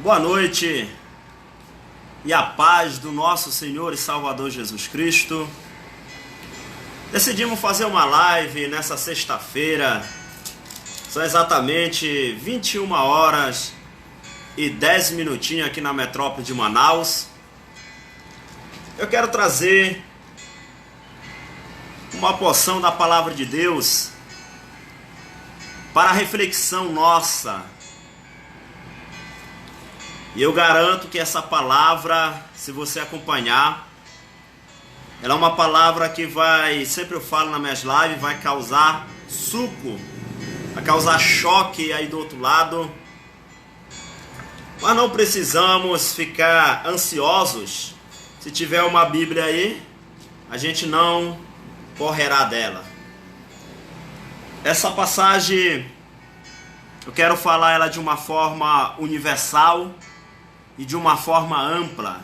Boa noite e a paz do nosso Senhor e Salvador Jesus Cristo. Decidimos fazer uma live nessa sexta-feira. São exatamente 21 horas e 10 minutinhos aqui na metrópole de Manaus. Eu quero trazer uma porção da palavra de Deus para a reflexão nossa. E eu garanto que essa palavra, se você acompanhar, ela é uma palavra que vai, sempre eu falo nas minhas lives, vai causar suco, vai causar choque aí do outro lado. Mas não precisamos ficar ansiosos. Se tiver uma Bíblia aí, a gente não correrá dela. Essa passagem, eu quero falar ela de uma forma universal e de uma forma ampla,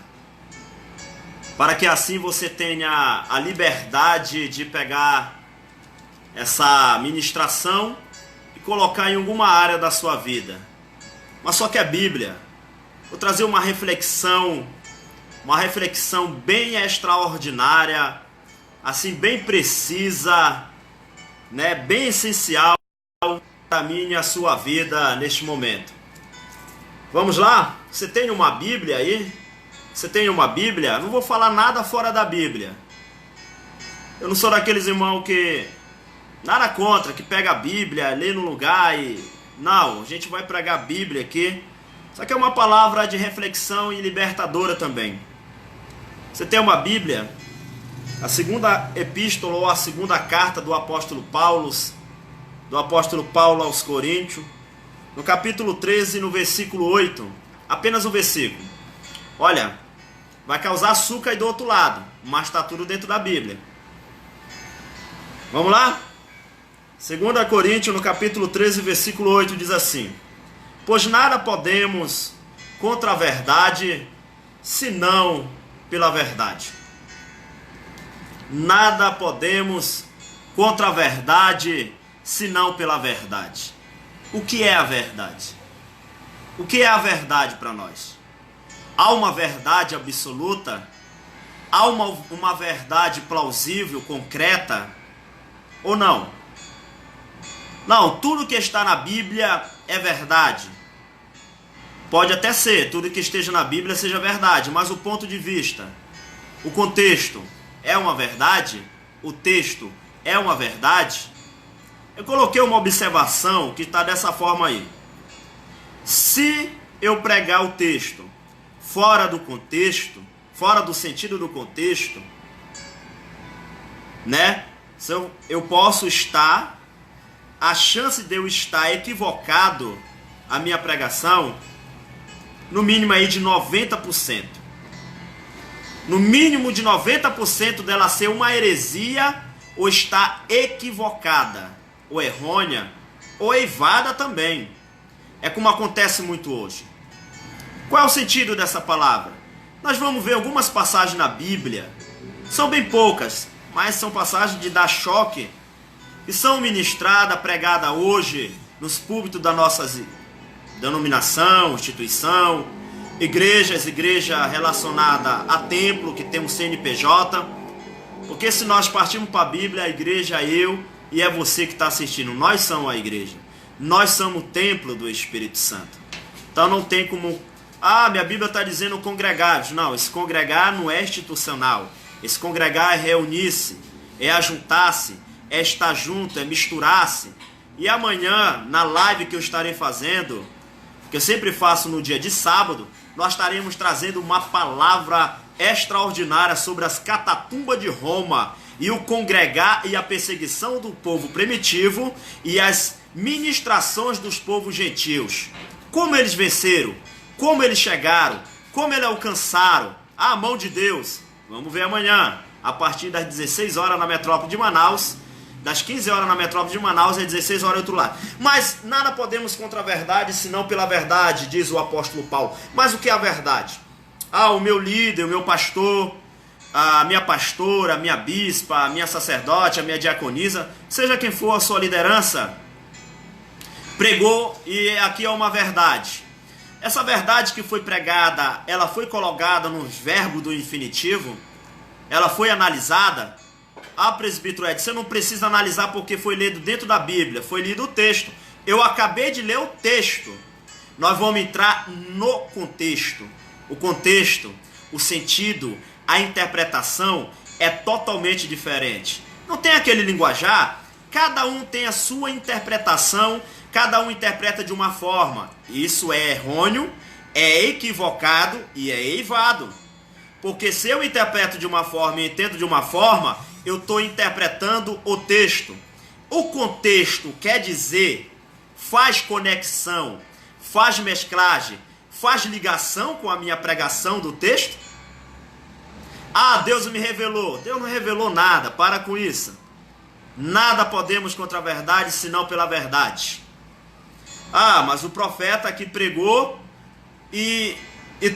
para que assim você tenha a liberdade de pegar essa ministração e colocar em alguma área da sua vida. Mas só que a Bíblia, vou trazer uma reflexão bem extraordinária, assim bem precisa, né, bem essencial para mim e a sua vida neste momento. Vamos lá? Você tem uma Bíblia aí? Você tem uma Bíblia? Não vou falar nada fora da Bíblia. Eu não sou daqueles irmãos que... Nada contra, que pega a Bíblia, lê no lugar e... Não, a gente vai pregar a Bíblia aqui. Só que é uma palavra de reflexão e libertadora também. Você tem uma Bíblia? A segunda epístola ou a segunda carta do apóstolo Paulo aos Coríntios, no capítulo 13, no versículo 8, apenas um versículo. Olha, vai causar açúcar aí do outro lado, mas está tudo dentro da Bíblia. Vamos lá? 2 Coríntios, no capítulo 13, versículo 8, diz assim: pois nada podemos contra a verdade, senão pela verdade. Nada podemos contra a verdade, senão pela verdade. O que é a verdade? O que é a verdade para nós? Há uma verdade absoluta? Há uma verdade plausível, concreta? Ou não? Não, tudo que está na Bíblia é verdade. Pode até ser, tudo que esteja na Bíblia seja verdade, mas o ponto de vista, o contexto, é uma verdade? O texto é uma verdade? Eu coloquei uma observação que está dessa forma aí. Se eu pregar o texto fora do contexto, fora do sentido do contexto, né? Eu posso estar, a chance de eu estar equivocado a minha pregação, no mínimo aí de 90%. No mínimo de 90% dela ser uma heresia ou estar equivocada, ou errônea, ou eivada também. É como acontece muito hoje. Qual é o sentido dessa palavra? Nós vamos ver algumas passagens na Bíblia, são bem poucas, mas são passagens de dar choque, que são ministradas, pregadas hoje nos púlpitos da nossa denominação, instituição, igreja relacionada a templo, que tem um CNPJ, porque se nós partirmos para a Bíblia, a igreja é eu e é você que está assistindo, nós somos a igreja, nós somos o templo do Espírito Santo. Então não tem como, minha Bíblia está dizendo congregar. Não, esse congregar não é institucional, esse congregar é reunir-se, é ajuntar-se, é estar junto, é misturar-se. E amanhã, na live que eu estarei fazendo, que eu sempre faço no dia de sábado, nós estaremos trazendo uma palavra extraordinária sobre as catatumbas de Roma e o congregar e a perseguição do povo primitivo e as ministrações dos povos gentios. Como eles venceram, como eles chegaram, como eles alcançaram a mão de Deus. Vamos ver amanhã, a partir das 16 horas na metrópole de Manaus. Das 15 horas na metrópole de Manaus, é 16 horas outro lado. Mas nada podemos contra a verdade, senão pela verdade, diz o apóstolo Paulo. Mas o que é a verdade? O meu líder, o meu pastor, a minha pastora, a minha bispa, a minha sacerdote, a minha diaconisa, seja quem for a sua liderança, pregou e aqui é uma verdade. Essa verdade que foi pregada, ela foi colocada nos verbos do infinitivo? Ela foi analisada? Ah, presbítero Ed, você não precisa analisar porque foi lido dentro da Bíblia, foi lido o texto. Eu acabei de ler o texto. Nós vamos entrar no contexto. O contexto, o sentido, a interpretação é totalmente diferente. Não tem aquele linguajar? Cada um tem a sua interpretação, cada um interpreta de uma forma. Isso é errôneo, é equivocado e é eivado. Porque se eu interpreto de uma forma e entendo de uma forma, eu estou interpretando o texto. O contexto quer dizer, faz conexão, faz mesclagem, faz ligação com a minha pregação do texto? Ah, Deus me revelou. Deus não revelou nada, para com isso. Nada podemos contra a verdade, senão pela verdade. Ah, mas o profeta aqui pregou e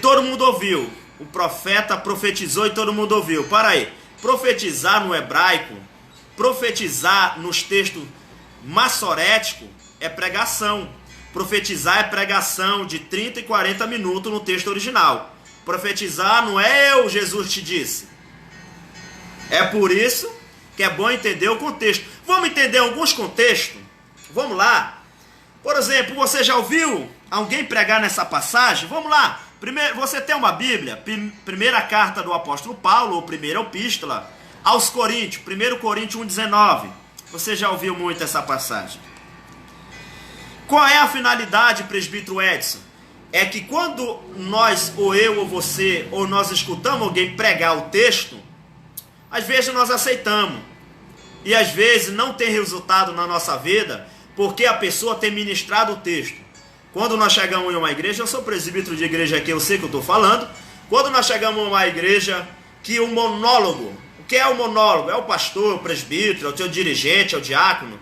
todo mundo ouviu. O profeta profetizou e todo mundo ouviu. Para aí, profetizar no hebraico, profetizar nos textos massoréticos é pregação. Profetizar é pregação de 30 e 40 minutos no texto original. Profetizar não é eu, Jesus te disse. É por isso que é bom entender o contexto. Vamos entender alguns contextos? Vamos lá. Por exemplo, você já ouviu alguém pregar nessa passagem? Vamos lá. Primeiro, você tem uma Bíblia, primeira carta do apóstolo Paulo, ou primeira epístola, aos Coríntios, 1 Coríntios 1,19. Você já ouviu muito essa passagem. Qual é a finalidade, presbítero Edson? É que quando nós, ou eu, ou você, ou nós escutamos alguém pregar o texto, às vezes nós aceitamos. E às vezes não tem resultado na nossa vida, porque a pessoa tem ministrado o texto. Quando nós chegamos em uma igreja, eu sou presbítero de igreja aqui, eu sei que eu estou falando. Quando nós chegamos em uma igreja que o monólogo, o que é o monólogo? É o pastor, o presbítero, é o teu dirigente, é o diácono.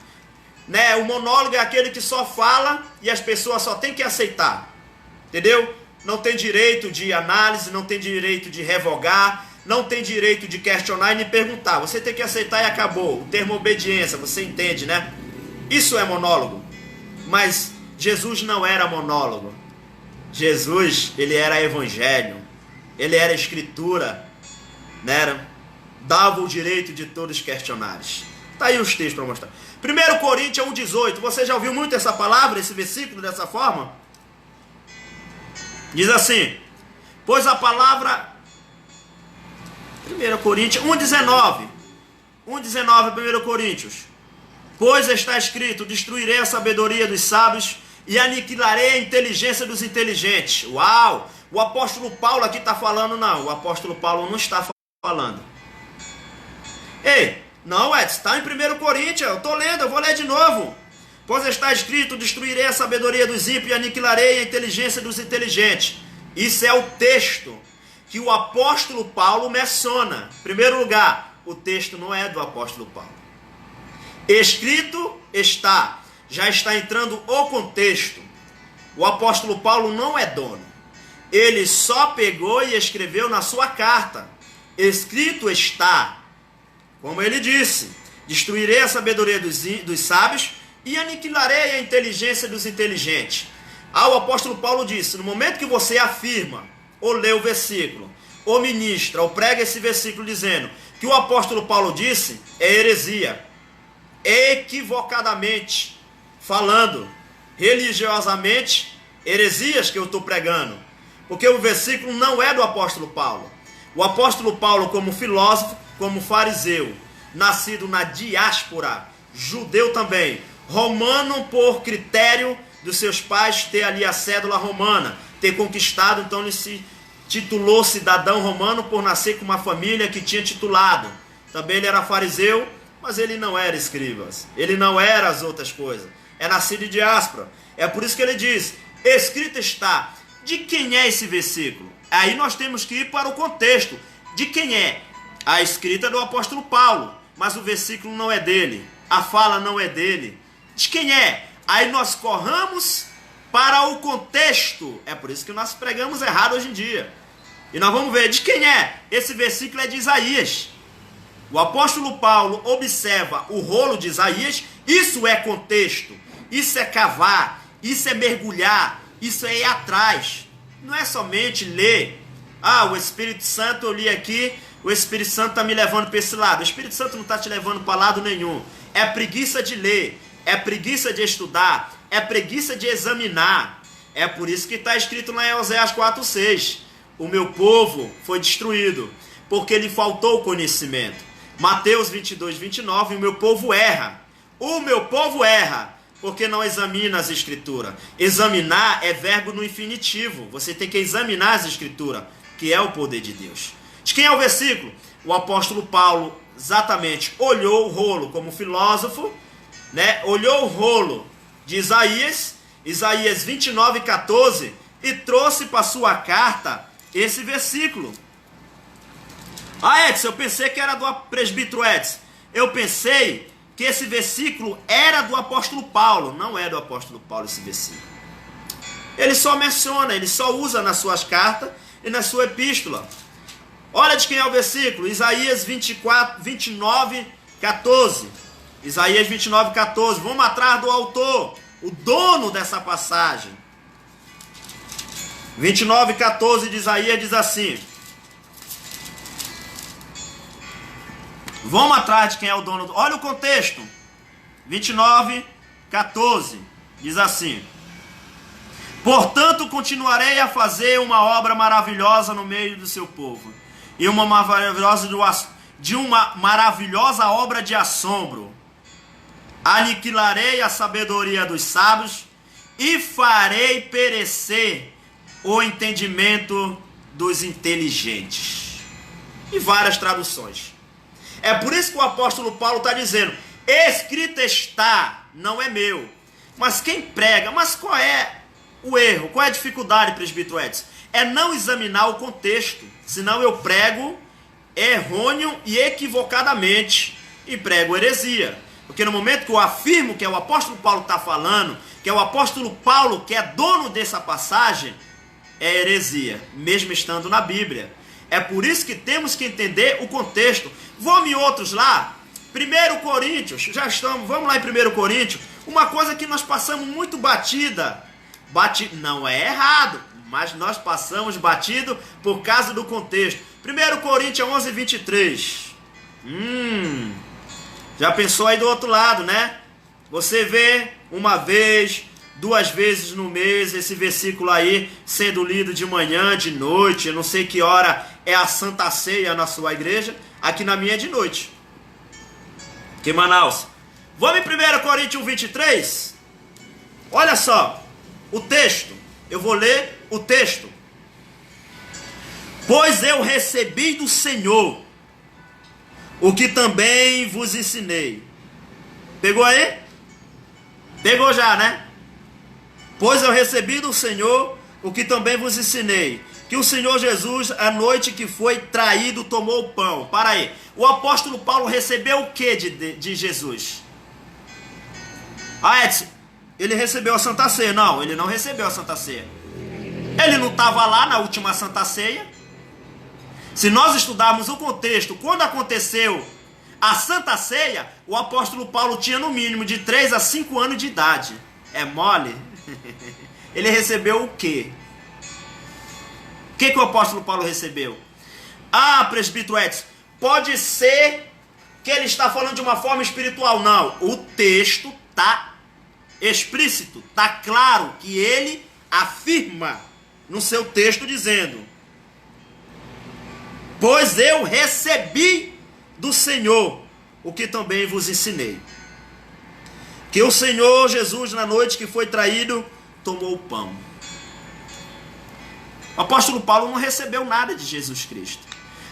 Né? O monólogo é aquele que só fala e as pessoas só têm que aceitar. Entendeu? Não tem direito de análise, não tem direito de revogar, não tem direito de questionar e nem perguntar. Você tem que aceitar e acabou. O termo obediência, você entende, né? Isso é monólogo. Mas Jesus não era monólogo. Jesus, ele era evangelho. Ele era escritura, né? Dava o direito de todos questionarem. Tá aí os textos para mostrar. 1 Coríntios 1,18. Você já ouviu muito essa palavra, esse versículo dessa forma? Diz assim: pois a palavra... 1 Coríntios 1,19. 1,19, 1 Coríntios. Pois está escrito: destruirei a sabedoria dos sábios e aniquilarei a inteligência dos inteligentes. Uau! O apóstolo Paulo aqui está falando, não. O apóstolo Paulo não está falando. Ei, não, Edson, está em 1 Coríntios. Eu estou lendo, eu vou ler de novo. Pois está escrito: destruirei a sabedoria dos ímpios e aniquilarei a inteligência dos inteligentes. Isso é o texto que o apóstolo Paulo menciona. Em primeiro lugar, o texto não é do apóstolo Paulo. Escrito está, já está entrando o contexto. O apóstolo Paulo não é dono. Ele só pegou e escreveu na sua carta. Escrito está, como ele disse: destruirei a sabedoria dos sábios e aniquilarei a inteligência dos inteligentes. Ah, o apóstolo Paulo disse: no momento que você afirma, ou lê o versículo, ou ministra, ou prega esse versículo dizendo que o apóstolo Paulo disse, é heresia. Equivocadamente falando, religiosamente, heresias que eu estou pregando. Porque o versículo não é do apóstolo Paulo. O apóstolo Paulo, como filósofo, como fariseu, nascido na diáspora, judeu também, romano por critério dos seus pais ter ali a cédula romana, ter conquistado, então ele se titulou cidadão romano por nascer com uma família que tinha titulado. Também ele era fariseu, mas ele não era escribas, ele não era as outras coisas, é nascido de diáspora. É por isso que ele diz: escrito está. De quem é esse versículo? Aí nós temos que ir para o contexto. De quem é? A escrita é do apóstolo Paulo, mas o versículo não é dele, a fala não é dele. De quem é? Aí nós corramos para o contexto. É por isso que nós pregamos errado hoje em dia. E nós vamos ver de quem é. Esse versículo é de Isaías. O apóstolo Paulo observa o rolo de Isaías. Isso é contexto. Isso é cavar. Isso é mergulhar. Isso é ir atrás. Não é somente ler. Ah, o Espírito Santo, eu li aqui, o Espírito Santo está me levando para esse lado. O Espírito Santo não está te levando para lado nenhum. É preguiça de ler, é preguiça de estudar, é preguiça de examinar. É por isso que está escrito lá em Oséias 4:6. O meu povo foi destruído, porque lhe faltou conhecimento. Mateus 22:29, o meu povo erra. O meu povo erra, porque não examina as escrituras. Examinar é verbo no infinitivo. Você tem que examinar as escrituras, que é o poder de Deus. De quem é o versículo? O apóstolo Paulo, exatamente, olhou o rolo como filósofo, né? Olhou o rolo de Isaías 29:14, e trouxe para sua carta esse versículo. Ah, Edson, eu pensei que era do presbítero Edson. Eu pensei que esse versículo era do apóstolo Paulo. Não é do apóstolo Paulo esse versículo. Ele só menciona, ele só usa nas suas cartas e na sua epístola. Olha de quem é o versículo. Isaías 29:14. Isaías 29:14. Vamos atrás do autor, o dono dessa passagem. 29:14 de Isaías diz assim. Vamos atrás de quem é o dono. Olha o contexto. 29:14 diz assim: portanto, continuarei a fazer uma obra maravilhosa no meio do seu povo, e uma maravilhosa obra de assombro. Aniquilarei a sabedoria dos sábios e farei perecer o entendimento dos inteligentes. E várias traduções. É por isso que o apóstolo Paulo está dizendo: escrito está, não é meu. Mas quem prega? Mas qual é o erro? Qual é a dificuldade, presbítero Edson? É não examinar o contexto. Senão eu prego errôneo e equivocadamente, e prego heresia. Porque no momento que eu afirmo que é o apóstolo Paulo que está falando, que é o apóstolo Paulo que é dono dessa passagem, é heresia, mesmo estando na Bíblia. É por isso que temos que entender o contexto. Vamos em outros lá. 1 Coríntios, já estamos, vamos lá em 1 Coríntios. Uma coisa que nós passamos muito batida. Não é errado, mas nós passamos batido por causa do contexto. 1 Coríntios 11:23. Já pensou aí do outro lado, né? Você vê uma vez, 2 vezes no mês esse versículo aí sendo lido de manhã, de noite. Eu não sei que hora é a Santa Ceia na sua igreja. Aqui na minha é de noite. Aqui em Manaus. Vamos em 1 Coríntios 23? Olha só o texto. Eu vou ler o texto. Pois eu recebi do Senhor o que também vos ensinei. Pegou aí? Pegou já, né? Pois eu recebi do Senhor o que também vos ensinei, que o Senhor Jesus, a noite que foi traído, tomou o pão. Para aí. O apóstolo Paulo recebeu o que de Jesus? Ah, Edson, ele recebeu a Santa Ceia. Não, ele não recebeu a Santa Ceia. Ele não estava lá na última Santa Ceia. Se nós estudarmos o contexto, quando aconteceu a Santa Ceia, o apóstolo Paulo tinha no mínimo de 3 a 5 anos de idade. É mole? Ele recebeu o quê? O que o apóstolo Paulo recebeu? Ah, presbítero Edson, pode ser que ele está falando de uma forma espiritual. Não, o texto está explícito, está claro que ele afirma no seu texto dizendo: pois eu recebi do Senhor o que também vos ensinei, que o Senhor Jesus, na noite que foi traído, tomou o pão. O apóstolo Paulo não recebeu nada de Jesus Cristo.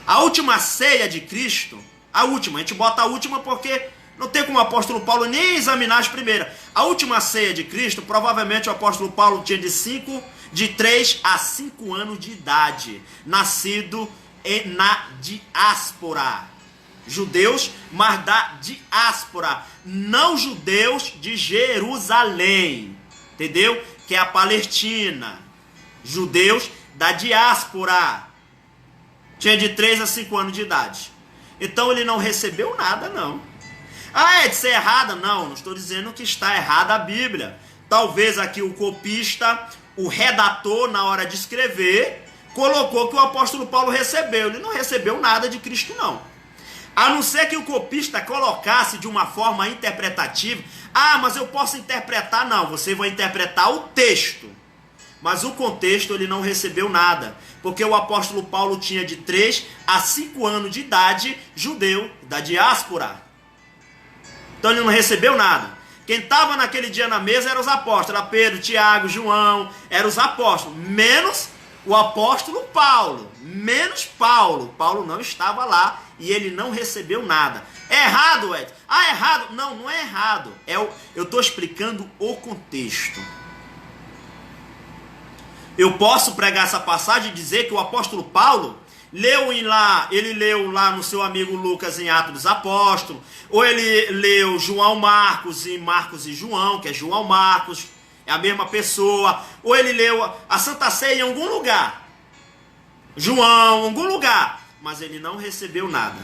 A última ceia de Cristo, a gente bota a última porque não tem como o apóstolo Paulo nem examinar as primeiras. A última ceia de Cristo, provavelmente o apóstolo Paulo tinha de 3 a 5 anos de idade, nascido na diáspora. Judeus, mas da diáspora, não judeus de Jerusalém, entendeu? Que é a Palestina. Judeus da diáspora. Tinha de 3 a 5 anos de idade. Então ele não recebeu nada, não. Ah, Edson, é errada? Não estou dizendo que está errada a Bíblia. Talvez aqui o copista, o redator, na hora de escrever, colocou que o apóstolo Paulo recebeu. Ele não recebeu nada de Cristo, não. A não ser que o copista colocasse de uma forma interpretativa. Ah, mas eu posso interpretar. Não, você vai interpretar o texto. Mas o contexto ele não recebeu nada. Porque o apóstolo Paulo tinha de 3 a 5 anos de idade, judeu, da diáspora. Então ele não recebeu nada. Quem estava naquele dia na mesa eram os apóstolos. Era Pedro, Tiago, João, eram os apóstolos. Menos o apóstolo Paulo. Menos Paulo. Paulo não estava lá e ele não recebeu nada. É errado, Ed? Ah, é errado? Não, não é errado. Eu estou explicando o contexto. Eu posso pregar essa passagem e dizer que o apóstolo Paulo ele leu lá no seu amigo Lucas em Atos dos Apóstolos, ou ele leu João Marcos em Marcos e João, que é João Marcos, é a mesma pessoa, ou ele leu a Santa Ceia em algum lugar, João, em algum lugar, mas ele não recebeu nada.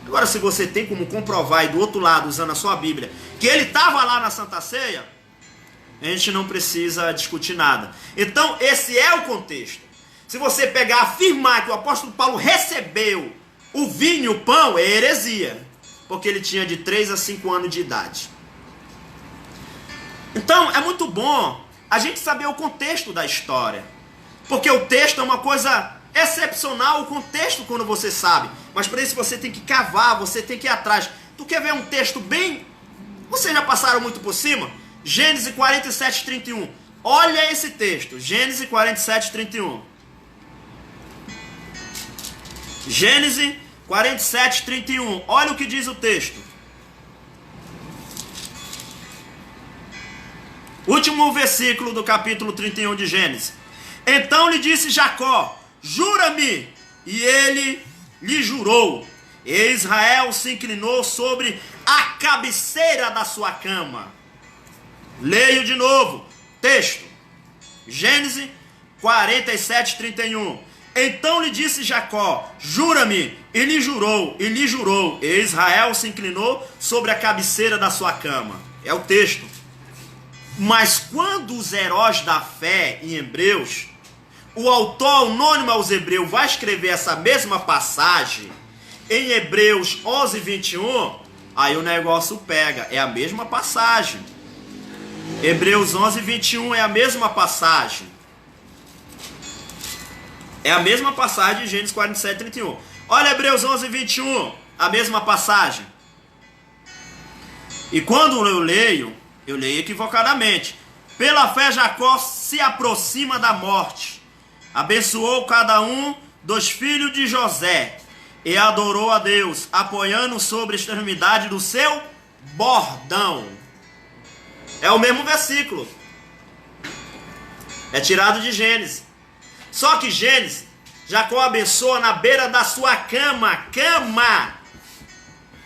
Agora, se você tem como comprovar aí do outro lado, usando a sua Bíblia, que ele estava lá na Santa Ceia, a gente não precisa discutir nada. Então, esse é o contexto. Se você pegar, afirmar que o apóstolo Paulo recebeu o vinho e o pão, é heresia. Porque ele tinha de 3 a 5 anos de idade. Então, é muito bom a gente saber o contexto da história. Porque o texto é uma coisa excepcional, o contexto quando você sabe. Mas para isso você tem que cavar, você tem que ir atrás. Tu quer ver um texto bem... Vocês já passaram muito por cima? Gênesis 47, 31. Olha esse texto. Gênesis 47, 31. Gênesis 47, 31. Olha o que diz o texto. Último versículo do capítulo 31 de Gênesis. Então lhe disse Jacó: jura-me. E ele lhe jurou. E Israel se inclinou sobre a cabeceira da sua cama. Leio de novo. Texto. Gênesis 47, 31. Então lhe disse Jacó: jura-me. E lhe jurou, e lhe jurou. E Israel se inclinou sobre a cabeceira da sua cama. É o texto. Mas quando os heróis da fé em Hebreus, o autor anônimo aos Hebreus vai escrever essa mesma passagem em Hebreus 11, 21, aí o negócio pega. É a mesma passagem. Hebreus 11, 21 é a mesma passagem. É a mesma passagem de Gênesis 47, 31. Olha Hebreus 11, 21, a mesma passagem. E quando eu leio equivocadamente. Pela fé Jacó se aproxima da morte. Abençoou cada um dos filhos de José e adorou a Deus, apoiando sobre a extremidade do seu bordão. É o mesmo versículo. É tirado de Gênesis. Só que Gênesis, Jacó abençoa na beira da sua cama.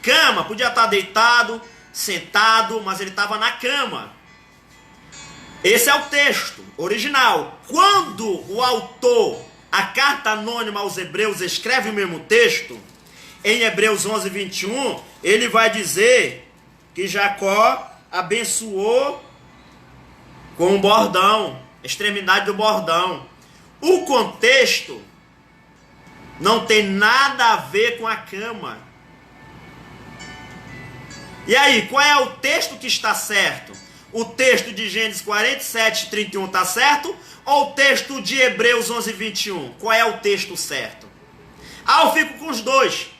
Cama, podia estar deitado, sentado, mas ele estava na cama. Esse é o texto original. Quando o autor, a carta anônima aos Hebreus, escreve o mesmo texto, em Hebreus 11, 21, ele vai dizer que Jacó abençoou com o bordão, extremidade do bordão. O contexto não tem nada a ver com a cama. E aí, qual é o texto que está certo? O texto de Gênesis 47, 31 está certo? Ou o texto de Hebreus 11, 21? Qual é o texto certo? Ah, eu fico com os dois.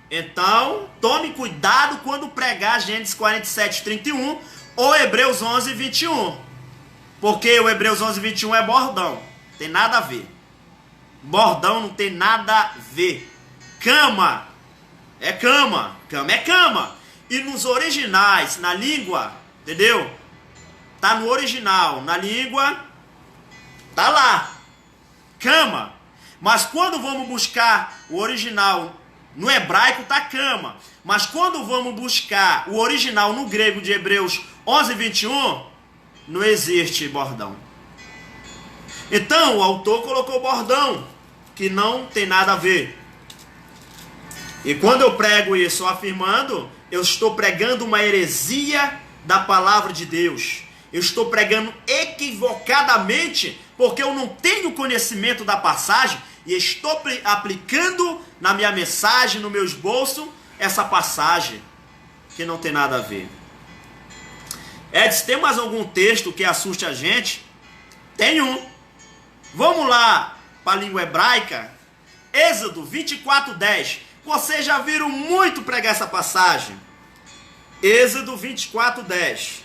Então, tome cuidado quando pregar Gênesis 47, 31 ou Hebreus 11, 21. Porque o Hebreus 11, 21 é bordão. Tem nada a ver. Bordão não tem nada a ver. Cama é cama. Cama é cama. E nos originais, na língua, entendeu? Tá no original. Na língua, tá lá. Cama. Mas quando vamos buscar o original no hebraico, tá cama. Mas quando vamos buscar o original no grego de Hebreus 11, 21, não existe bordão. Então, o autor colocou bordão, que não tem nada a ver. E quando eu prego isso afirmando, eu estou pregando uma heresia da palavra de Deus. eu estou pregando equivocadamente, porque eu não tenho conhecimento da passagem e estou aplicando na minha mensagem, no meu esboço, essa passagem que não tem nada a ver. Edson, tem mais algum texto que assuste a gente? Tem um. Vamos lá para a língua hebraica. Êxodo 24:10. Vocês já viram muito pregar essa passagem. Êxodo 24:10.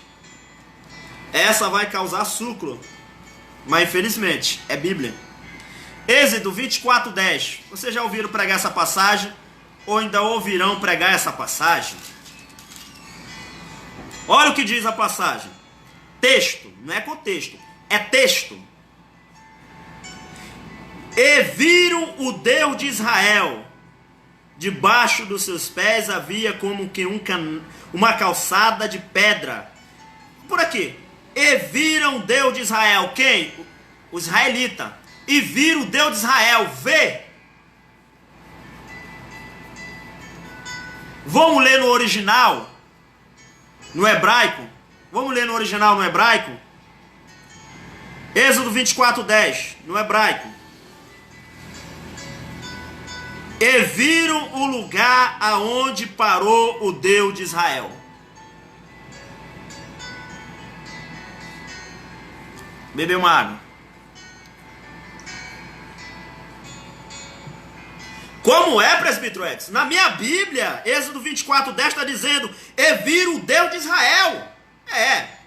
Essa vai causar sucro, mas infelizmente é Bíblia. Êxodo 24:10. Vocês já ouviram pregar essa passagem? Ou ainda ouvirão pregar essa passagem? Olha o que diz a passagem. Texto, não é contexto, é texto. E viram o Deus de Israel. Debaixo dos seus pés havia como que uma calçada de pedra. Por aqui. E viram o Deus de Israel. Quem? O israelita. E viram o Deus de Israel. Vê. Vamos ler no original. No hebraico. Vamos ler no original no hebraico. Êxodo 24:10. No hebraico. E viram o lugar aonde parou o Deus de Israel. Bebeu uma água. Como é, presbítero Edson? Na minha Bíblia, Êxodo 24:10 está dizendo: e viram o Deus de Israel.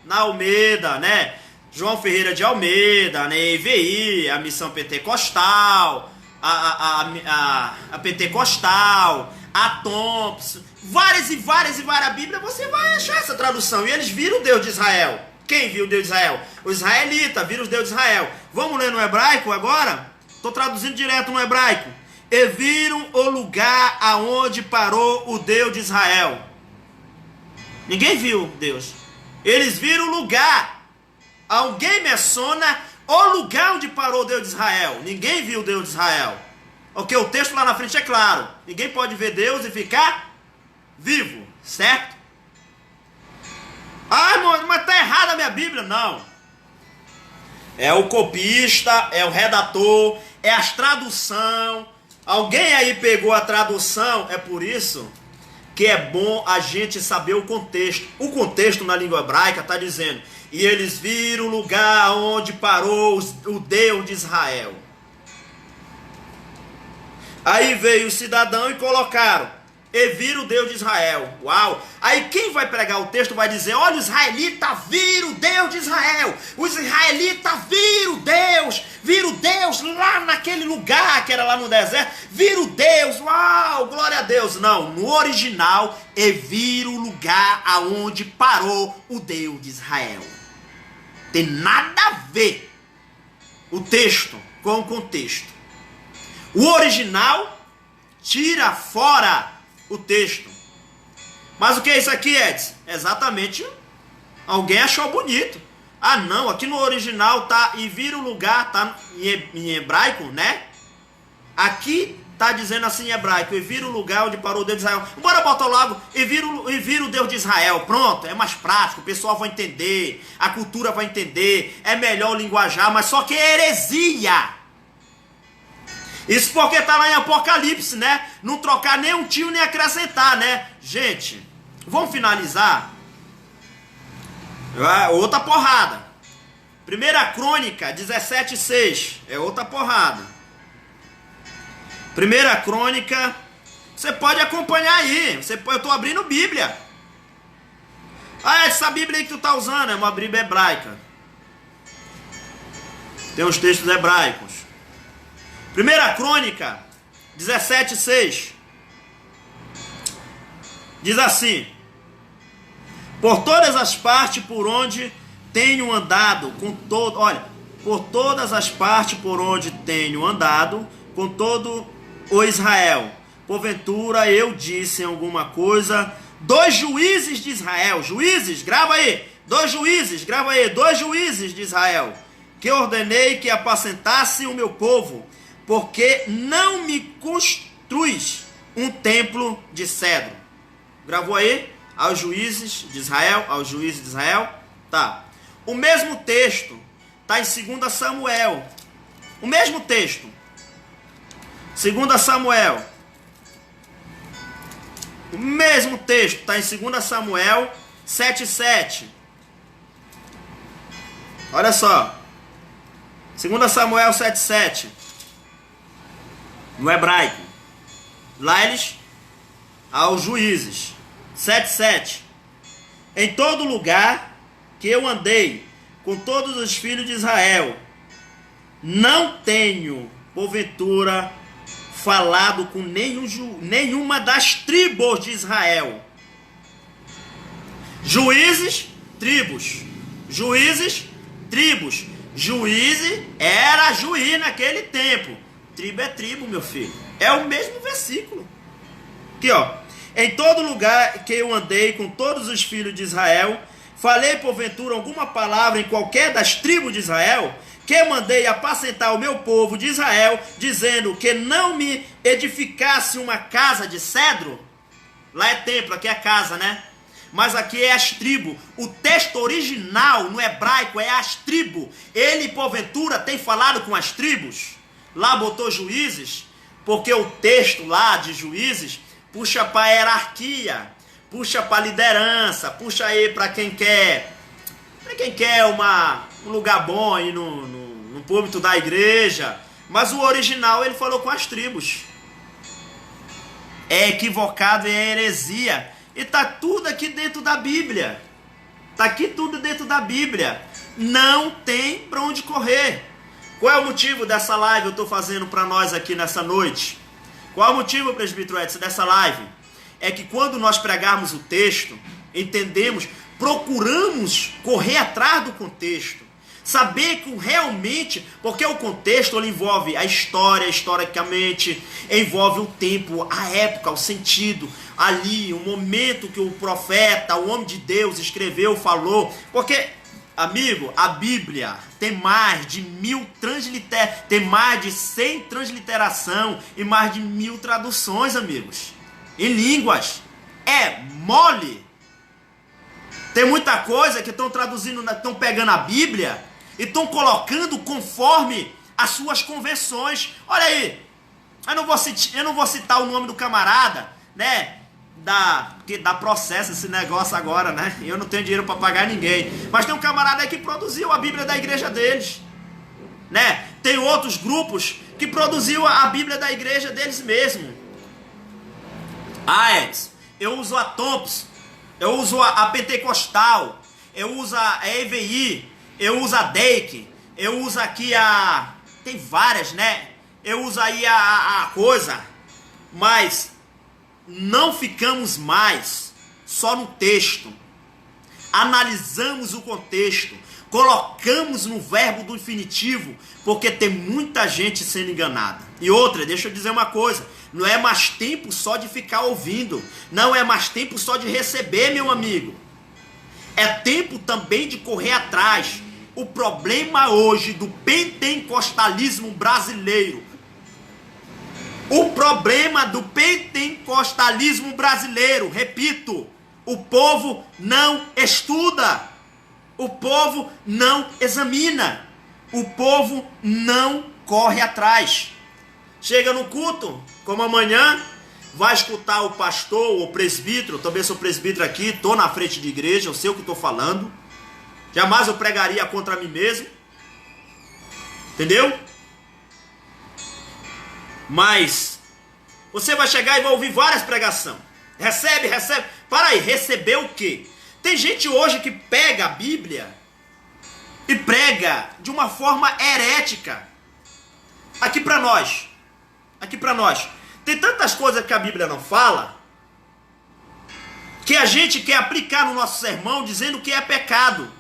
Na Almeida, né? João Ferreira de Almeida, né? EVI, a Missão Pentecostal, a Pentecostal, a Thompson, várias Bíblias, você vai achar essa tradução. E eles viram o Deus de Israel. Quem viu o Deus de Israel? Os israelitas viram o Deus de Israel. Vamos ler no hebraico agora? Estou traduzindo direto no hebraico. E viram o lugar aonde parou o Deus de Israel. Ninguém viu Deus. Eles viram o lugar. Alguém menciona o lugar onde parou o Deus de Israel. Ninguém viu o Deus de Israel. Ok, o texto lá na frente é claro. Ninguém pode ver Deus e ficar vivo, certo? Ah, irmão, mas está errada a minha Bíblia. Não. É o copista, é o redator, é as tradução. Alguém aí pegou a tradução. É por isso que é bom a gente saber o contexto. O contexto na língua hebraica está dizendo: e eles viram o lugar onde parou o Deus de Israel. Aí veio o cidadão e colocaram: e viram o Deus de Israel. Uau! Aí quem vai pregar o texto vai dizer: olha, os israelitas viram o Deus de Israel. Os israelitas viram Deus lá naquele lugar que era lá no deserto. Viram Deus, uau, glória a Deus. Não, no original, e viram o lugar aonde parou o Deus de Israel. Tem nada a ver o texto com o contexto. O original tira fora o texto. Mas o que é isso aqui, Edson? Exatamente, alguém achou bonito. Ah não, aqui no original tá, e vira o lugar, tá em hebraico, né? Aqui tá dizendo assim em hebraico: e vira o lugar onde parou o Deus de Israel. Bora botar logo: e vira o Deus de Israel. Pronto, é mais prático, o pessoal vai entender, a cultura vai entender, é melhor o linguajar, mas só que é heresia. Isso porque está lá em Apocalipse, né? Não trocar nem um tio, nem acrescentar, né? Gente, vamos finalizar. Outra porrada. 1 Crônica 17:6. É outra porrada. 1 Crônica. Você pode acompanhar aí. Eu estou abrindo Bíblia. Ah, essa Bíblia aí que tu está usando é uma Bíblia hebraica. Tem os textos hebraicos. 1 Crônica 17:6 diz assim: por todas as partes por onde tenho andado com todo, olha, por todas as partes por onde tenho andado com todo o Israel, porventura eu disse alguma coisa dos juízes de Israel. Juízes, grava aí. Dois juízes de Israel, que ordenei que apacentasse o meu povo, porque não me construis um templo de cedro. Gravou aí? Aos juízes de Israel, Tá. O mesmo texto está em 2 Samuel. O mesmo texto. 2 Samuel. O mesmo texto está em 2 Samuel 7:7. Olha só. 2 Samuel 7:7. No hebraico. Lá eles, aos juízes. 7:7. Em todo lugar que eu andei com todos os filhos de Israel, não tenho, porventura, falado com nenhuma das tribos de Israel. Juízes, tribos. Juízes, tribos. Juíze era juiz naquele tempo. Tribo é tribo, meu filho. É o mesmo versículo. Aqui, ó. Em todo lugar que eu andei com todos os filhos de Israel, falei porventura alguma palavra em qualquer das tribos de Israel, que mandei apacentar o meu povo de Israel, dizendo que não me edificasse uma casa de cedro. Lá é templo, aqui é casa, né? Mas aqui é as tribos. O texto original no hebraico é as tribos. Ele, porventura, tem falado com as tribos. Lá botou juízes, porque o texto lá de juízes puxa para a hierarquia, puxa para a liderança, puxa aí para quem quer um lugar bom aí no púlpito da igreja. Mas o original ele falou com as tribos. É equivocado e é heresia. E está tudo aqui dentro da Bíblia. Está aqui tudo dentro da Bíblia. Não tem para onde correr. Qual é o motivo dessa live eu estou fazendo para nós aqui nessa noite? Qual é o motivo, presbítero Edson, dessa live? É que quando nós pregarmos o texto, entendemos, procuramos correr atrás do contexto. Saber que realmente, porque o contexto ele envolve a história, historicamente, envolve o tempo, a época, o sentido, ali, o momento que o profeta, o homem de Deus escreveu, falou. Porque, amigo, a Bíblia tem mais de 1000 tem mais de 100 transliteração e mais de 1000 traduções, amigos, em línguas. É mole. Tem muita coisa que estão traduzindo, estão pegando a Bíblia e estão colocando conforme as suas convenções. Olha aí, eu não vou citar o nome do camarada, né? Que dá processo esse negócio agora, né? Eu não tenho dinheiro para pagar ninguém. Mas tem um camarada aí que produziu a Bíblia da igreja deles, né? Tem outros grupos que produziu a Bíblia da igreja deles mesmo. Eu uso a Thompson, eu uso a Pentecostal, eu uso a EVI, eu uso a Dake, eu uso aqui a... Tem várias, né? Eu uso aí a coisa, mas não ficamos mais só no texto. Analisamos o contexto, colocamos no verbo do infinitivo, porque tem muita gente sendo enganada. E outra, deixa eu dizer uma coisa, não é mais tempo só de ficar ouvindo, não é mais tempo só de receber, meu amigo. É tempo também de correr atrás. O problema hoje do pentecostalismo brasileiro, o problema do pentecostalismo brasileiro, repito, o povo não estuda, o povo não examina, o povo não corre atrás. Chega no culto, como amanhã, vai escutar o pastor, o presbítero. Eu também sou presbítero aqui, estou na frente de igreja, eu sei o que estou falando. Jamais eu pregaria contra mim mesmo. Entendeu? Mas você vai chegar e vai ouvir várias pregações. Recebe. Para aí, receber o quê? Tem gente hoje que pega a Bíblia e prega de uma forma herética. Aqui para nós. Tem tantas coisas que a Bíblia não fala, que a gente quer aplicar no nosso sermão dizendo que é pecado,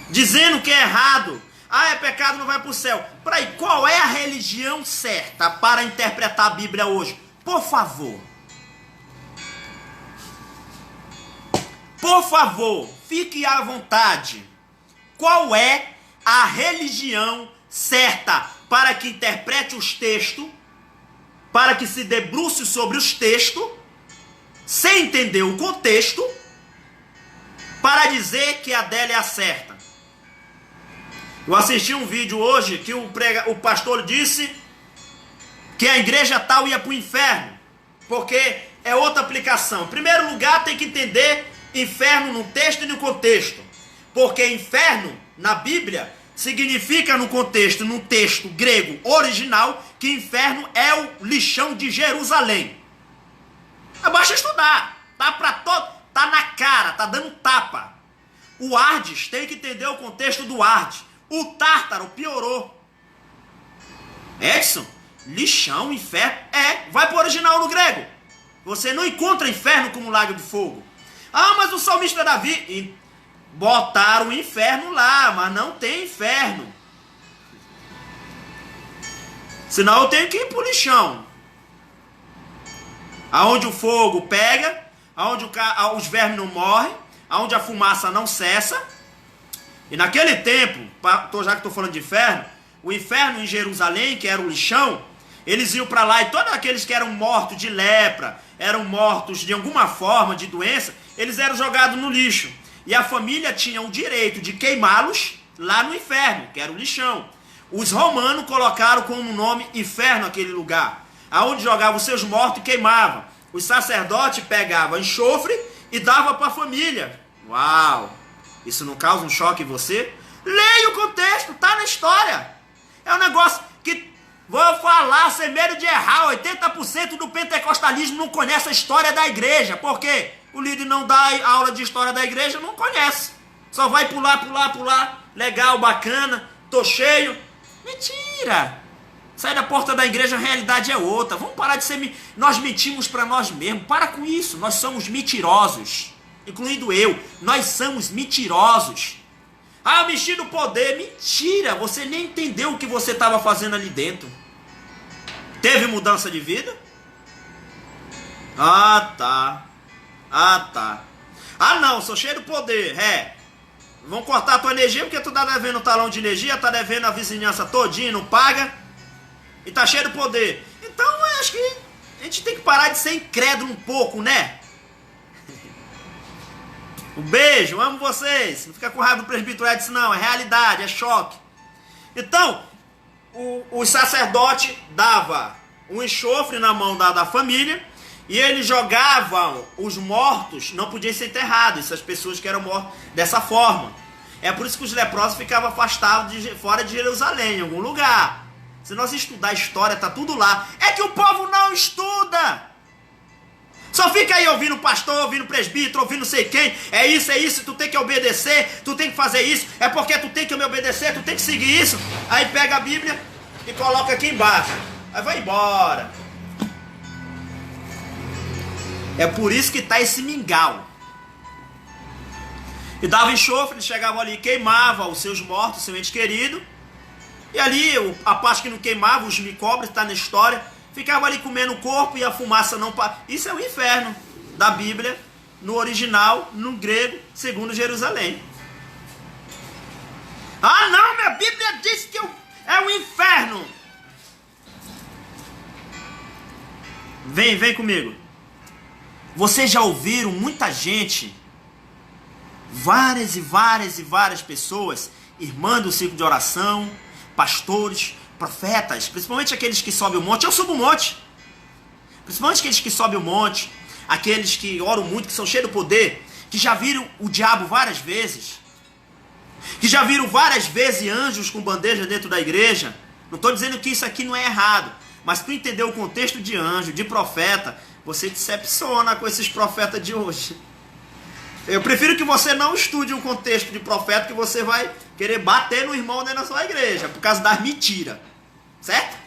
dizendo que é errado. É pecado, não vai para o céu. Peraí, qual é a religião certa para interpretar a Bíblia hoje? Por favor, fique à vontade. Qual é a religião certa para que interprete os textos, para que se debruce sobre os textos, sem entender o contexto, para dizer que a dela é a certa. Eu assisti um vídeo hoje que o pastor disse que a igreja tal ia para o inferno, porque é outra aplicação. Em primeiro lugar, tem que entender inferno no texto e no contexto, porque inferno, na Bíblia, significa no contexto, no texto grego original, que inferno é o lixão de Jerusalém. Basta estudar, tá na cara, tá dando tapa. O Hades, tem que entender o contexto do Hades. O Tártaro piorou. Edson, lixão, inferno, vai para o original no grego. Você não encontra inferno como lago de fogo. Ah, mas o salmista Davi, botaram o inferno lá, mas não tem inferno. Senão eu tenho que ir para o lixão, aonde o fogo pega, aonde os vermes não morrem, aonde a fumaça não cessa. E naquele tempo, já que estou falando de inferno, o inferno em Jerusalém, que era o lixão, eles iam para lá e todos aqueles que eram mortos de lepra, eram mortos de alguma forma de doença, eles eram jogados no lixo. E a família tinha o direito de queimá-los lá no inferno, que era o lixão. Os romanos colocaram como nome inferno aquele lugar, aonde jogavam os seus mortos e queimavam. Os sacerdotes pegavam enxofre e davam para a família. Uau! Isso não causa um choque em você? Leia o contexto, tá na história. É um negócio que, vou falar sem medo de errar, 80% do pentecostalismo não conhece a história da igreja. Por quê? O líder não dá aula de história da igreja, não conhece. Só vai pular. Legal, bacana, tô cheio. Mentira! Sai da porta da igreja, a realidade é outra. Vamos parar de ser... Nós mentimos para nós mesmos. Para com isso, nós somos mentirosos. Incluindo eu, nós somos mentirosos. Ah, mexi no poder. Mentira, você nem entendeu o que você estava fazendo ali dentro. Teve mudança de vida? Ah, tá. Ah, não, sou cheio de poder. Vão cortar a tua energia porque tu tá devendo o talão de energia, tá devendo a vizinhança todinha, não paga. E tá cheio de poder. Então, eu acho que a gente tem que parar de ser incrédulo um pouco, né? Um beijo, amo vocês. Não fica com raiva do presbítero Edson, não. É realidade, é choque. Então, o sacerdote dava um enxofre na mão da família e eles jogavam os mortos, não podiam ser enterrados, essas pessoas que eram mortas dessa forma. É por isso que os leprosos ficavam afastados fora de Jerusalém, em algum lugar. Se nós estudar a história, tá tudo lá. É que o povo não estuda. Só fica aí ouvindo pastor, ouvindo presbítero, ouvindo não sei quem. É isso, tu tem que obedecer, tu tem que fazer isso. É porque tu tem que me obedecer, tu tem que seguir isso. Aí pega a Bíblia e coloca aqui embaixo. Aí vai embora. É por isso que tá esse mingau. E dava enxofre, eles chegavam ali e queimavam os seus mortos, seu ente querido. E ali, a parte que não queimava, os micobres, tá na história, ficava ali comendo o corpo e a fumaça não... Isso é o inferno da Bíblia, no original, no grego, segundo Jerusalém. Ah, não, minha Bíblia diz que é o inferno. Vem comigo. Vocês já ouviram muita gente, várias pessoas, irmãs do ciclo de oração, pastores, profetas, principalmente aqueles que sobem o monte. Eu subo o monte. Principalmente aqueles que sobem o monte, aqueles que oram muito, que são cheios de poder, que já viram o diabo várias vezes, que já viram várias vezes anjos com bandeja dentro da igreja. Não estou dizendo que isso aqui não é errado, mas para entender o contexto de anjo, de profeta, você decepciona com esses profetas de hoje. Eu prefiro que você não estude o contexto de profeta, que você vai querer bater no irmão dentro da sua igreja, por causa das mentiras. Certo?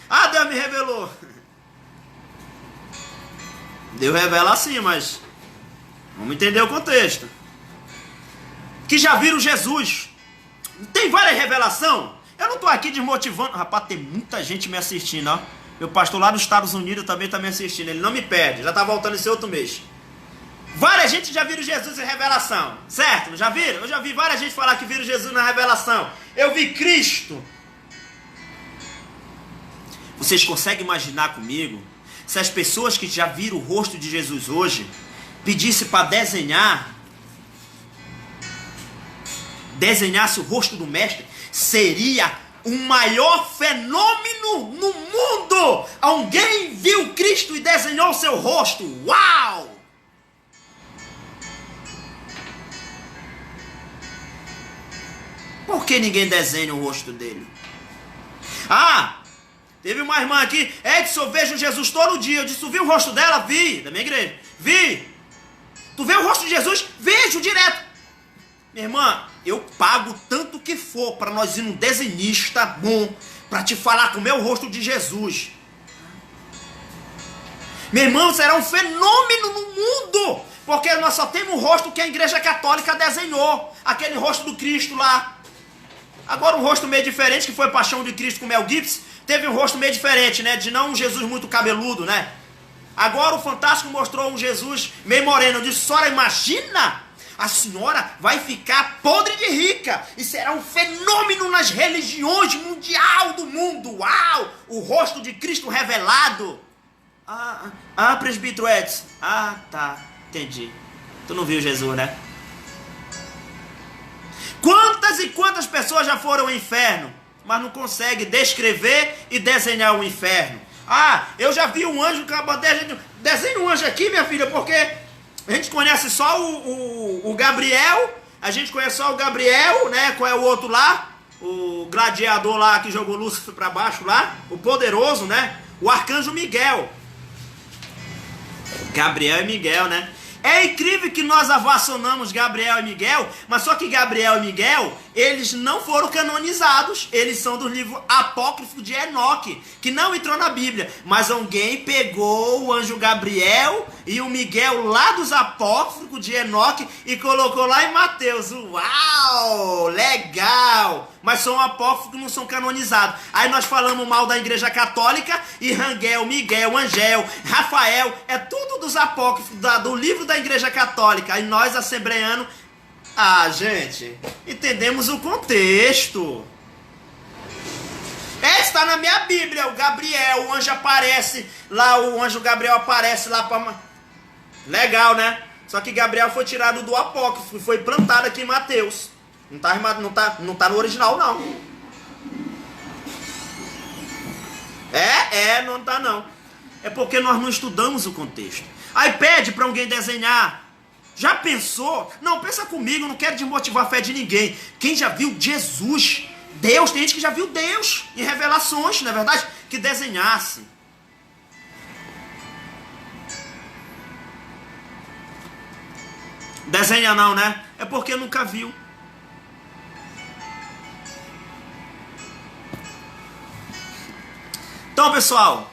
Ah, Deus me revelou. Deus revela assim, mas vamos entender o contexto. Que já viram Jesus. Tem várias revelações. Eu não estou aqui desmotivando. Rapaz, tem muita gente me assistindo, ó. Meu pastor lá nos Estados Unidos também está me assistindo. Ele não me perde, já está voltando esse outro mês. Várias gente já viram Jesus em revelação, certo? Já viram? Eu já vi várias gente falar que viram Jesus na revelação. Eu vi Cristo. Vocês conseguem imaginar comigo se as pessoas que já viram o rosto de Jesus hoje pedissem para desenhar desenhasse o rosto do mestre, seria o maior fenômeno no mundo. Alguém viu Cristo e desenhou seu rosto. Uau! Por que ninguém desenha o rosto dele? Ah, teve uma irmã aqui, Edson, eu vejo Jesus todo dia. Eu disse, tu viu o rosto dela? Vi, da minha igreja. Vi. Tu vê o rosto de Jesus? Vejo direto. Minha irmã, eu pago tanto que for para nós ir num desenhista bom, para te falar com o meu rosto de Jesus. Meu irmão, será um fenômeno no mundo, porque nós só temos o rosto que a Igreja Católica desenhou, aquele rosto do Cristo lá. Agora um rosto meio diferente, que foi Paixão de Cristo com Mel Gibson, teve um rosto meio diferente, né? De não um Jesus muito cabeludo, né? Agora o Fantástico mostrou um Jesus meio moreno. Eu disse, senhora, imagina, a senhora vai ficar podre de rica e será um fenômeno nas religiões mundial do mundo. Uau! O rosto de Cristo revelado. Presbítero Edson. Tá, entendi. Tu não viu Jesus, né? Quantas e quantas pessoas já foram ao inferno, mas não conseguem descrever e desenhar o inferno? Eu já vi um anjo com a bandeja. Desenha um anjo aqui, minha filha, porque a gente conhece só o Gabriel. A gente conhece só o Gabriel, né? Qual é o outro lá? O gladiador lá que jogou Lúcifer para baixo lá. O poderoso, né? O arcanjo Miguel. Gabriel e Miguel, né? É incrível que nós avassonamos Gabriel e Miguel, mas só que Gabriel e Miguel, eles não foram canonizados. Eles são do livro apócrifo de Enoque, que não entrou na Bíblia. Mas alguém pegou o anjo Gabriel e o Miguel lá dos apócrifos de Enoque e colocou lá em Mateus. Uau! Legal! Mas são apócrifos que não são canonizados. Aí nós falamos mal da Igreja Católica e Rangel, Miguel, Angel, Rafael, é tudo dos apócrifos do livro da Igreja Católica. Aí nós, assembleanos, gente, entendemos o contexto. Está na minha Bíblia, o Gabriel, o anjo aparece lá, o anjo Gabriel aparece lá para... Legal, né? Só que Gabriel foi tirado do apócrifo e foi plantado aqui em Mateus. Não tá no original, não. Não tá, não. É porque nós não estudamos o contexto. Aí pede para alguém desenhar. Já pensou? Não, pensa comigo, não quero desmotivar a fé de ninguém. Quem já viu Jesus, Deus, tem gente que já viu Deus em revelações, não é verdade? Que desenhasse. Desenha não, né? É porque nunca viu. Então, pessoal,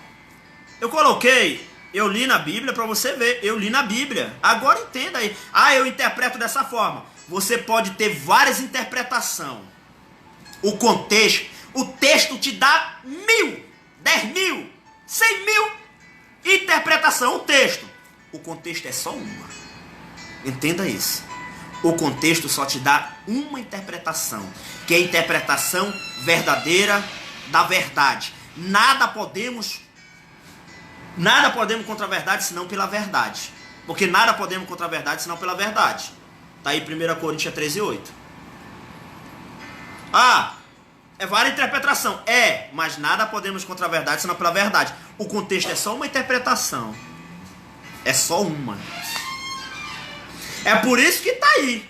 eu li na Bíblia para você ver. Eu li na Bíblia. Agora entenda aí. Eu interpreto dessa forma. Você pode ter várias interpretações. O contexto, o texto te dá 1.000, 10.000, 100.000 interpretação. O texto. O contexto é só uma. Entenda isso. O contexto só te dá uma interpretação, que é a interpretação verdadeira da verdade. Nada podemos contra a verdade senão pela verdade. Porque nada podemos contra a verdade senão pela verdade. Está aí 1 Coríntios 13:8. É várias interpretação. Mas nada podemos contra a verdade senão pela verdade. O contexto é só uma interpretação. É só uma. É por isso que está aí.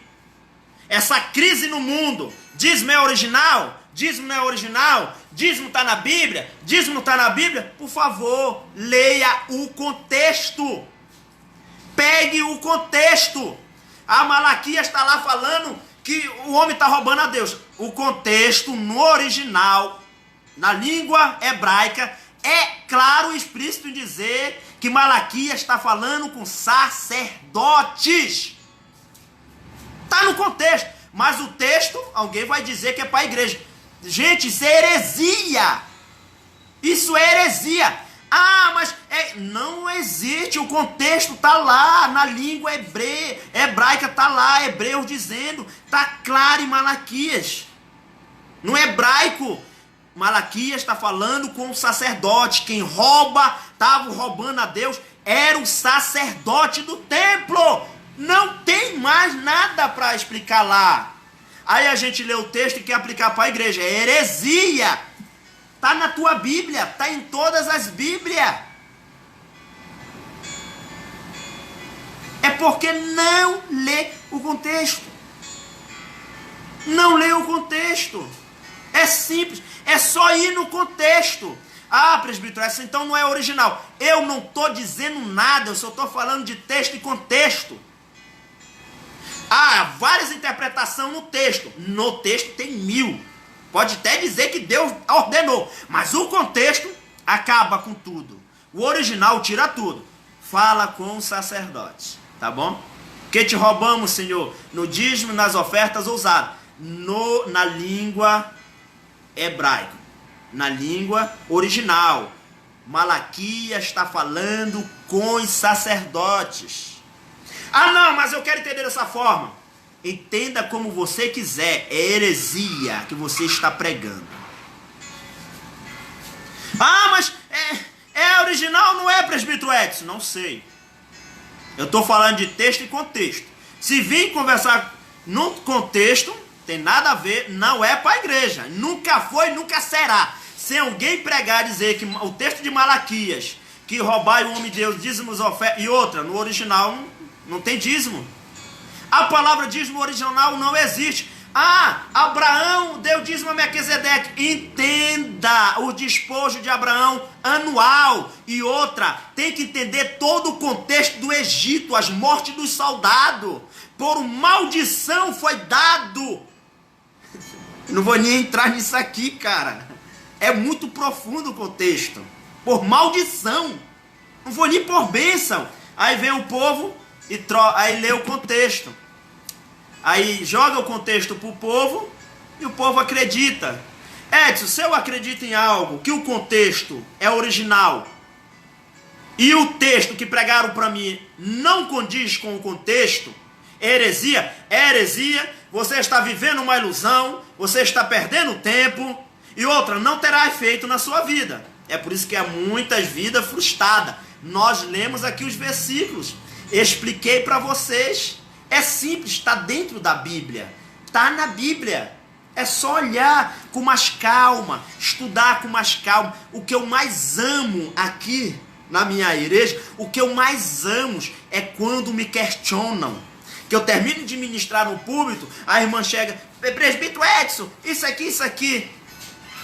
Essa crise no mundo. Dízimo é original? Dízimo não é original? Dízimo está na Bíblia? Dízimo não está na Bíblia? Por favor, leia o contexto. Pegue o contexto. A Malaquias está lá falando que o homem está roubando a Deus. O contexto no original, na língua hebraica, é claro e explícito em dizer que Malaquias está falando com sacerdotes. Está no contexto. Mas o texto, alguém vai dizer que é para a igreja. Gente, isso é heresia. Isso é heresia. Mas não existe. O contexto está lá na língua hebraica, está lá, Hebreus dizendo. Está claro em Malaquias. No hebraico, Malaquias está falando com o sacerdote. Quem estava roubando a Deus, era o sacerdote do templo. Não tem mais nada para explicar lá. Aí a gente lê o texto e quer aplicar para a igreja. É heresia. Está na tua Bíblia, está em todas as Bíblias. É porque não lê o contexto. Não lê o contexto. É simples, é só ir no contexto. Ah, presbítero, essa então não é original. Eu não estou dizendo nada, eu só estou falando de texto e contexto. Há várias interpretações no texto. No texto tem 1000. Pode até dizer que Deus ordenou, mas o contexto acaba com tudo. O original tira tudo. Fala com o sacerdote, tá bom? Que te roubamos, Senhor, no dízimo, nas ofertas ousadas, na língua hebraica, na língua original. Malaquias está falando com os sacerdotes. Ah, não, mas eu quero entender dessa forma. Entenda como você quiser. É heresia que você está pregando. Ah, mas é original, não é, presbítero Edson? Não sei. Eu estou falando de texto e contexto. Se vir conversar no contexto, tem nada a ver, não é para a igreja. Nunca foi, nunca será. Se alguém pregar e dizer que o texto de Malaquias, que roubai o homem de Deus, dízimos, ofertas, e outra, no original não tem dízimo. A palavra dízimo original não existe. Ah, Abraão deu dízimo a Melquisedeque. Entenda o despojo de Abraão anual. E outra, tem que entender todo o contexto do Egito, as mortes dos soldados. Por maldição foi dado. Não vou nem entrar nisso aqui, cara. É muito profundo o contexto. Por maldição. Não vou nem por bênção. Aí vem o povo e aí lê o contexto. Aí joga o contexto para o povo e o povo acredita. Edson, se eu acredito em algo que o contexto é original e o texto que pregaram para mim não condiz com o contexto, é heresia? É heresia, você está vivendo uma ilusão, você está perdendo tempo e outra, não terá efeito na sua vida. É por isso que há muitas vidas frustradas. Nós lemos aqui os versículos, expliquei para vocês. É simples, está dentro da Bíblia. Está na Bíblia. É só olhar com mais calma, estudar com mais calma. O que eu mais amo aqui na minha igreja, o que eu mais amo é quando me questionam. Que eu termino de ministrar no púlpito, a irmã chega, presbítero Edson, isso aqui.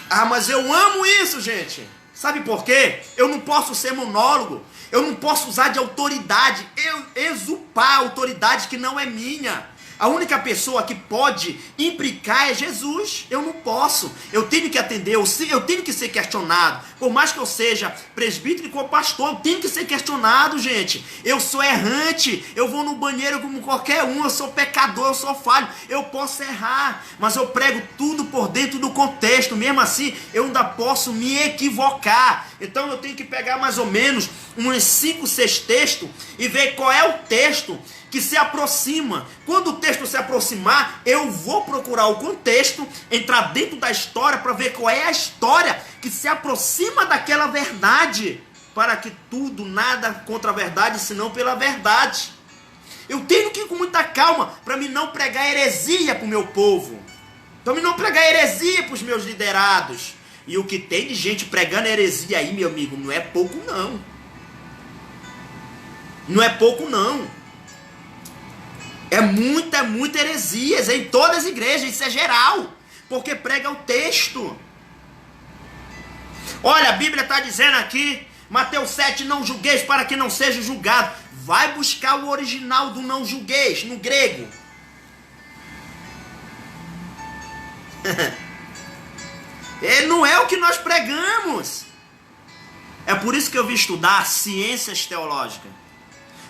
Ah, mas eu amo isso, gente. Sabe por quê? Eu não posso ser monólogo. Eu não posso usar de autoridade, exupar autoridade que não é minha. A única pessoa que pode implicar é Jesus. Eu não posso. Eu tenho que atender, eu tenho que ser questionado. Por mais que eu seja presbítero e pastor, eu tenho que ser questionado, gente. Eu sou errante, eu vou no banheiro como qualquer um, eu sou pecador, eu sou falho. Eu posso errar, mas eu prego tudo por dentro do contexto. Mesmo assim, eu ainda posso me equivocar. Então eu tenho que pegar mais ou menos uns 5, 6 textos e ver qual é o texto que se aproxima. Quando o texto se aproximar, eu vou procurar o contexto, entrar dentro da história para ver qual é a história que se aproxima daquela verdade, para que tudo, nada contra a verdade, senão pela verdade. Eu tenho que ir com muita calma para me não pregar heresia para o meu povo, para me não pregar heresia para os meus liderados. E o que tem de gente pregando heresia aí, meu amigo, não é pouco não. Não é pouco não. É muita heresia, é em todas as igrejas, isso é geral, porque prega o texto. Olha, a Bíblia está dizendo aqui, Mateus 7, não julgueis para que não seja julgado. Vai buscar o original do não julgueis, no grego. Não é o que nós pregamos. É por isso que eu vim estudar ciências teológicas.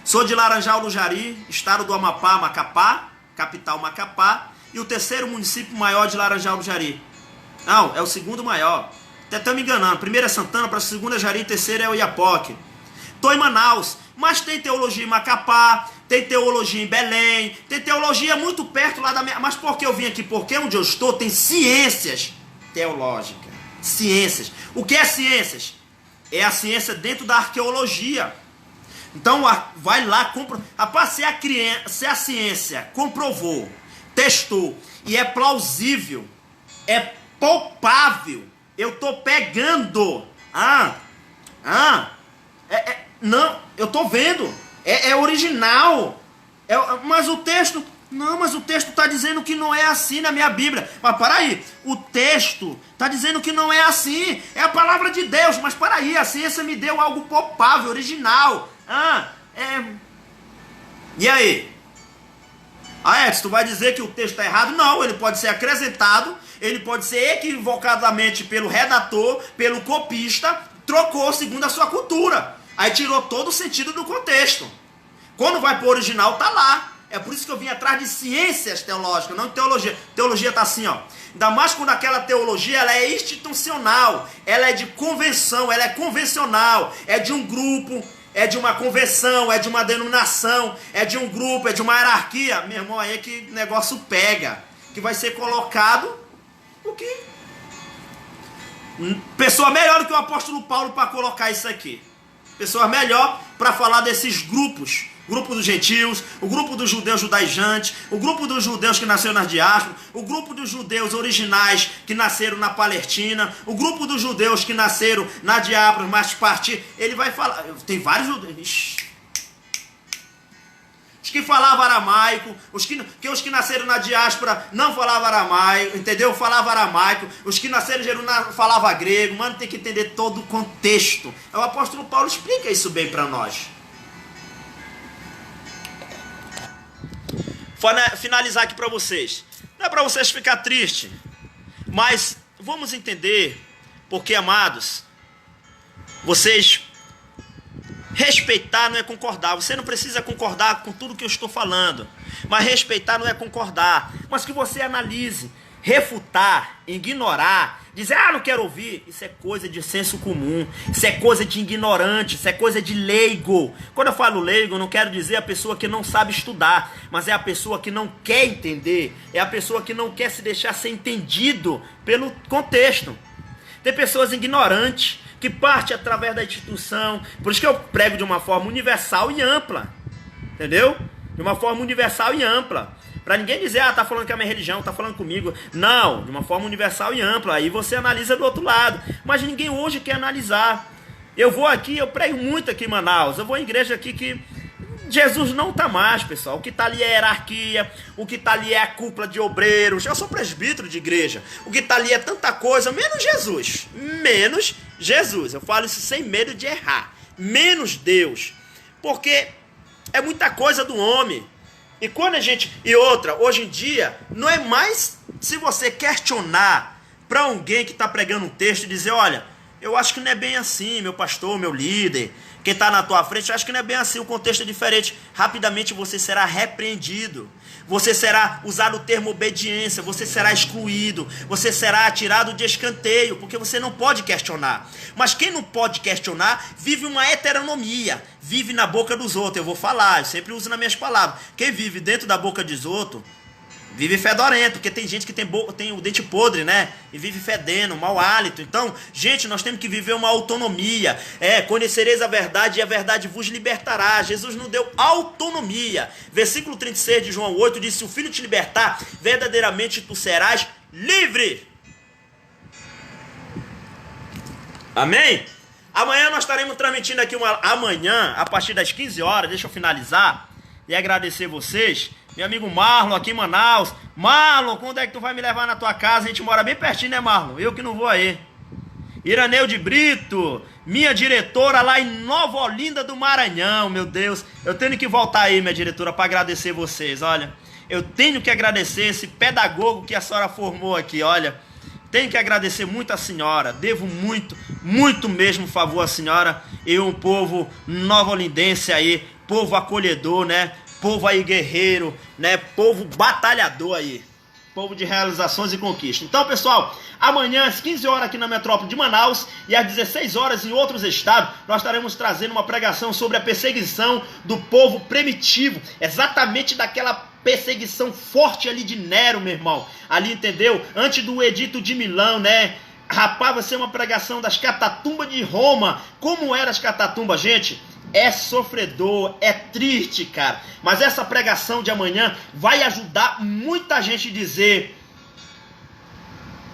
Sou de Laranjal do Jari, estado do Amapá, Macapá, capital Macapá, e o terceiro município maior de Laranjal do Jari. Não, é o segundo maior. Até estou me enganando. Primeiro é Santana, para a segunda é Jari, terceiro é o Iapoque. Estou em Manaus, mas tem teologia em Macapá, tem teologia em Belém, tem teologia muito perto lá da minha... Mas por que eu vim aqui? Porque onde eu estou tem ciências teológicas. Ciências. O que é ciências? É a ciência dentro da arqueologia. Então vai lá, compra. Rapaz, se a ciência comprovou, texto e é plausível, é palpável, eu estou pegando. Não, eu estou vendo, é original, mas o texto... Não, mas o texto está dizendo que não é assim na minha Bíblia. Mas para aí, o texto está dizendo que não é assim. É a palavra de Deus. Mas para aí, a ciência me deu algo palpável, original. E aí? Edson, tu vai dizer que o texto está errado? Não, ele pode ser acrescentado, ele pode ser equivocadamente pelo redator, pelo copista, trocou segundo a sua cultura. Aí tirou todo o sentido do contexto. Quando vai para o original, tá lá. É por isso que eu vim atrás de ciências teológicas, não de teologia. Teologia está assim, ó. Ainda mais quando aquela teologia ela é institucional, ela é de convenção, ela é convencional, é de um grupo, é de uma convenção, é de uma denominação, é de um grupo, é de uma hierarquia. Meu irmão, aí é que o negócio pega. Que vai ser colocado o que? Pessoa melhor do que o apóstolo Paulo para colocar isso aqui. Pessoa melhor para falar desses grupos. O grupo dos gentios, o grupo dos judeus judaizantes, o grupo dos judeus que nasceram nas diásporas, o grupo dos judeus originais que nasceram na Palestina, o grupo dos judeus que nasceram na diáspora, mas partir. Ele vai falar, tem vários judeus. Os que falavam aramaico, os que nasceram na diáspora não falavam aramaico, entendeu? Falavam aramaico, os que nasceram em Jerusalém falavam grego. Mano, tem que entender todo o contexto. O apóstolo Paulo explica isso bem para nós. Vou finalizar aqui para vocês. Não é para vocês ficar tristes, mas vamos entender porque, amados, vocês respeitar não é concordar. Você não precisa concordar com tudo que eu estou falando, mas respeitar não é concordar. Mas que você analise, refutar, ignorar, dizer, não quero ouvir, isso é coisa de senso comum, isso é coisa de ignorante, isso é coisa de leigo. Quando eu falo leigo, eu não quero dizer a pessoa que não sabe estudar, mas é a pessoa que não quer entender, é a pessoa que não quer se deixar ser entendido pelo contexto. Tem pessoas ignorantes, que partem através da instituição, por isso que eu prego de uma forma universal e ampla, entendeu? De uma forma universal e ampla. Para ninguém dizer, tá falando que é a minha religião, tá falando comigo. Não, de uma forma universal e ampla. Aí você analisa do outro lado. Mas ninguém hoje quer analisar. Eu vou aqui, eu prego muito aqui em Manaus. Eu vou em igreja aqui que Jesus não tá mais, pessoal. O que tá ali é hierarquia. O que tá ali é a cúpula de obreiros. Eu sou presbítero de igreja. O que tá ali é tanta coisa, menos Jesus. Menos Jesus. Eu falo isso sem medo de errar. Menos Deus. Porque é muita coisa do homem. E quando a gente... E outra, hoje em dia, não é mais se você questionar para alguém que está pregando um texto e dizer, olha, eu acho que não é bem assim, meu pastor, meu líder, quem está na tua frente, eu acho que não é bem assim, o contexto é diferente. Rapidamente você será repreendido. Você será usado o termo obediência, você será excluído, você será tirado de escanteio, porque você não pode questionar. Mas quem não pode questionar, vive uma heteronomia, vive na boca dos outros. Eu vou falar, eu sempre uso nas minhas palavras. Quem vive dentro da boca dos outros, vive fedorento, porque tem gente que tem o dente podre, né? E vive fedendo, mau hálito. Então, gente, nós temos que viver uma autonomia. Conhecereis a verdade e a verdade vos libertará. Jesus nos deu autonomia. Versículo 36 de João 8 diz, se o Filho te libertar, verdadeiramente tu serás livre. Amém? Amanhã nós estaremos transmitindo aqui amanhã, a partir das 15 horas, deixa eu finalizar e agradecer vocês. Meu amigo Marlon aqui em Manaus. Marlon, quando é que tu vai me levar na tua casa? A gente mora bem pertinho, né, Marlon? Eu que não vou aí. Iraneu de Brito, minha diretora lá em Nova Olinda do Maranhão, meu Deus. Eu tenho que voltar aí, minha diretora, para agradecer vocês, olha. Eu tenho que agradecer esse pedagogo que a senhora formou aqui, olha. Tenho que agradecer muito a senhora. Devo muito, muito mesmo favor à senhora e um povo nova-olindense aí, povo acolhedor, né? Povo aí guerreiro, né? Povo batalhador aí. Povo de realizações e conquistas. Então, pessoal, amanhã às 15 horas aqui na metrópole de Manaus e às 16 horas em outros estados, nós estaremos trazendo uma pregação sobre a perseguição do povo primitivo. Exatamente daquela perseguição forte ali de Nero, meu irmão. Ali, entendeu? Antes do edito de Milão, né? Rapaz, vai ser uma pregação das catatumbas de Roma. Como eram as catatumbas, gente? é sofredor, é triste, cara. Mas essa pregação de amanhã vai ajudar muita gente a dizer: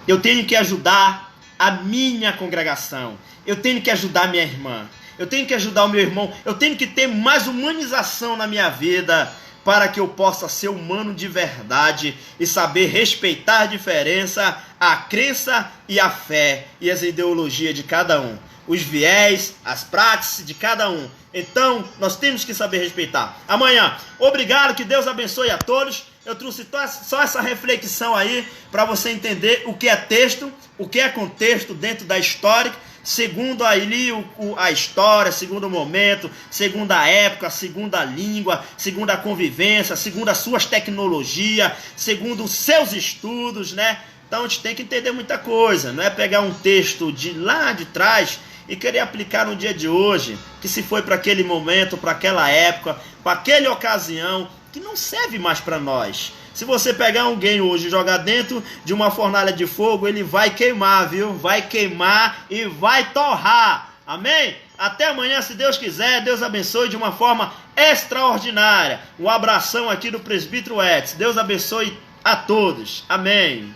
eu tenho que ajudar a minha congregação, eu tenho que ajudar a minha irmã, eu tenho que ajudar o meu irmão, eu tenho que ter mais humanização na minha vida, para que eu possa ser humano de verdade e saber respeitar a diferença, a crença e a fé e as ideologias de cada um, os viés, as práticas de cada um. Então, nós temos que saber respeitar. Amanhã, obrigado, que Deus abençoe a todos. Eu trouxe só essa reflexão aí para você entender o que é texto, o que é contexto dentro da história, segundo ali a história, segundo o momento, segundo a época, segundo a língua, segundo a convivência, segundo as suas tecnologias, segundo os seus estudos, né? Então a gente tem que entender muita coisa, não é pegar um texto de lá de trás e querer aplicar no dia de hoje, que se foi para aquele momento, para aquela época, para aquela ocasião, que não serve mais para nós. Se você pegar alguém hoje e jogar dentro de uma fornalha de fogo, ele vai queimar, viu? Vai queimar e vai torrar. Amém? Até amanhã, se Deus quiser. Deus abençoe de uma forma extraordinária. Um abração aqui do presbítero Edson. Deus abençoe a todos. Amém.